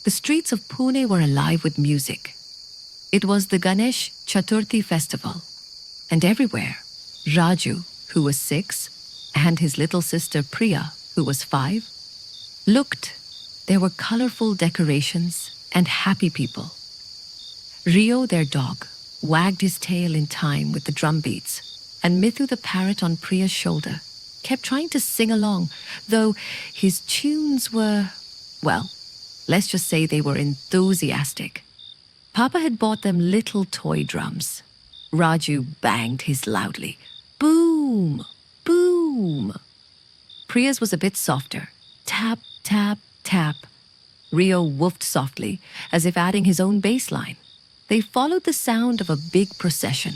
The streets of Pune were alive with music. It was the Ganesh Chaturthi festival, and everywhere, Raju, who was 6, and his little sister Priya, who was 5, looked. There were colorful decorations and happy people. Rio, their dog, wagged his tail in time with the drum beats, and Mithu the parrot on Priya's shoulder kept trying to sing along, though his tunes were, well, let's just say they were enthusiastic. Papa had bought them little toy drums. Raju banged his loudly. Boom! Boom! Priya's was a bit softer. Tap, tap, tap. Rio woofed softly, as if adding his own bass line. They followed the sound of a big procession.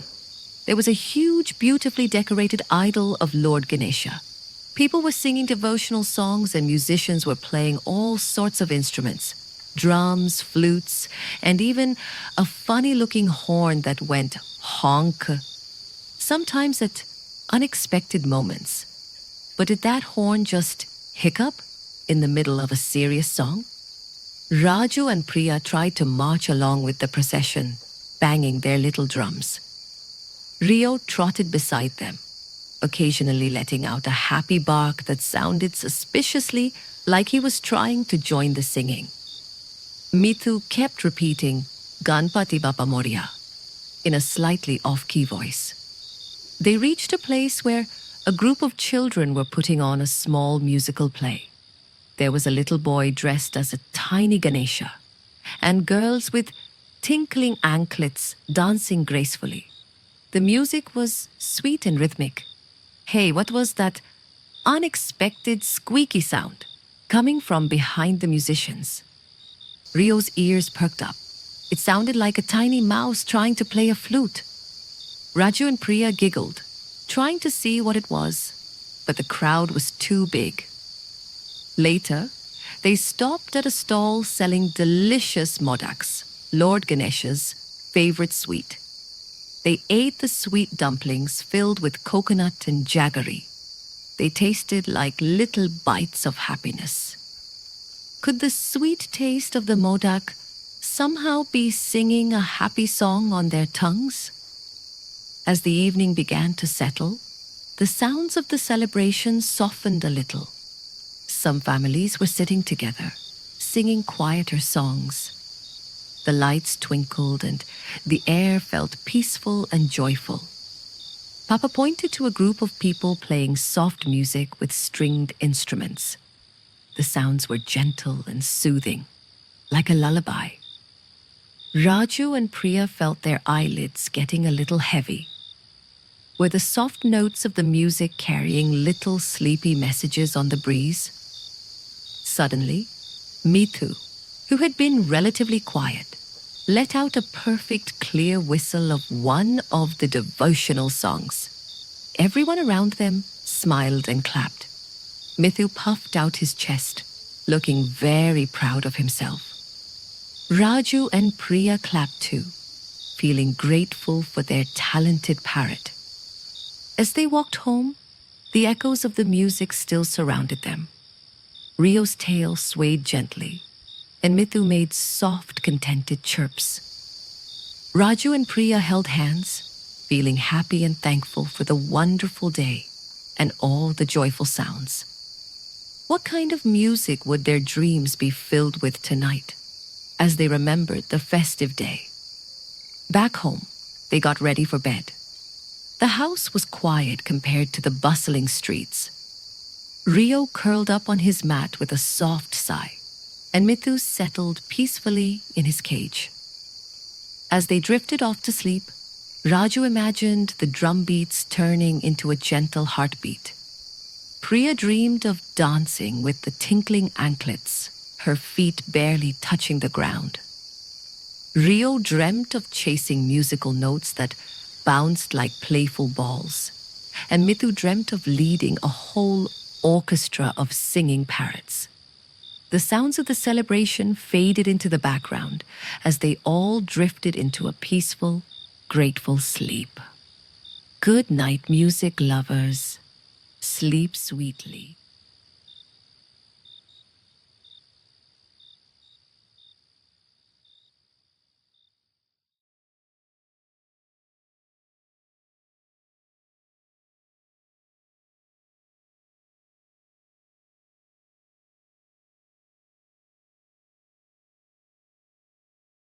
There was a huge, beautifully decorated idol of Lord Ganesha. People were singing devotional songs and musicians were playing all sorts of instruments. Drums, flutes, and even a funny-looking horn that went honk. Sometimes at unexpected moments. But did that horn just hiccup in the middle of a serious song? Raju and Priya tried to march along with the procession, banging their little drums. Rio trotted beside them, occasionally letting out a happy bark that sounded suspiciously like he was trying to join the singing. Mithu kept repeating Ganpati Bappa Moria in a slightly off-key voice. They reached a place where a group of children were putting on a small musical play. There was a little boy dressed as a tiny Ganesha, and girls with tinkling anklets dancing gracefully. The music was sweet and rhythmic. Hey, what was that unexpected squeaky sound coming from behind the musicians? Rio's ears perked up. It sounded like a tiny mouse trying to play a flute. Raju and Priya giggled, trying to see what it was, but the crowd was too big. Later, they stopped at a stall selling delicious modaks, Lord Ganesha's favorite sweet. They ate the sweet dumplings filled with coconut and jaggery. They tasted like little bites of happiness. Could the sweet taste of the modak somehow be singing a happy song on their tongues? As the evening began to settle, the sounds of the celebration softened a little. Some families were sitting together, singing quieter songs. The lights twinkled and the air felt peaceful and joyful. Papa pointed to a group of people playing soft music with stringed instruments. The sounds were gentle and soothing, like a lullaby. Raju and Priya felt their eyelids getting a little heavy. Were the soft notes of the music carrying little sleepy messages on the breeze? Suddenly, Mithu, who had been relatively quiet, let out a perfect clear whistle of one of the devotional songs. Everyone around them smiled and clapped. Mithu puffed out his chest, looking very proud of himself. Raju and Priya clapped too, feeling grateful for their talented parrot. As they walked home, the echoes of the music still surrounded them. Rio's tail swayed gently, and Mithu made soft, contented chirps. Raju and Priya held hands, feeling happy and thankful for the wonderful day and all the joyful sounds. What kind of music would their dreams be filled with tonight, as they remembered the festive day? Back home, they got ready for bed. The house was quiet compared to the bustling streets. Rio curled up on his mat with a soft sigh, and Mithu settled peacefully in his cage. As they drifted off to sleep, Raju imagined the drum beats turning into a gentle heartbeat. Priya dreamed of dancing with the tinkling anklets, her feet barely touching the ground. Rio dreamt of chasing musical notes that bounced like playful balls, and Mithu dreamt of leading a whole orchestra of singing parrots. The sounds of the celebration faded into the background as they all drifted into a peaceful, grateful sleep. Good night, music lovers. Sleep sweetly.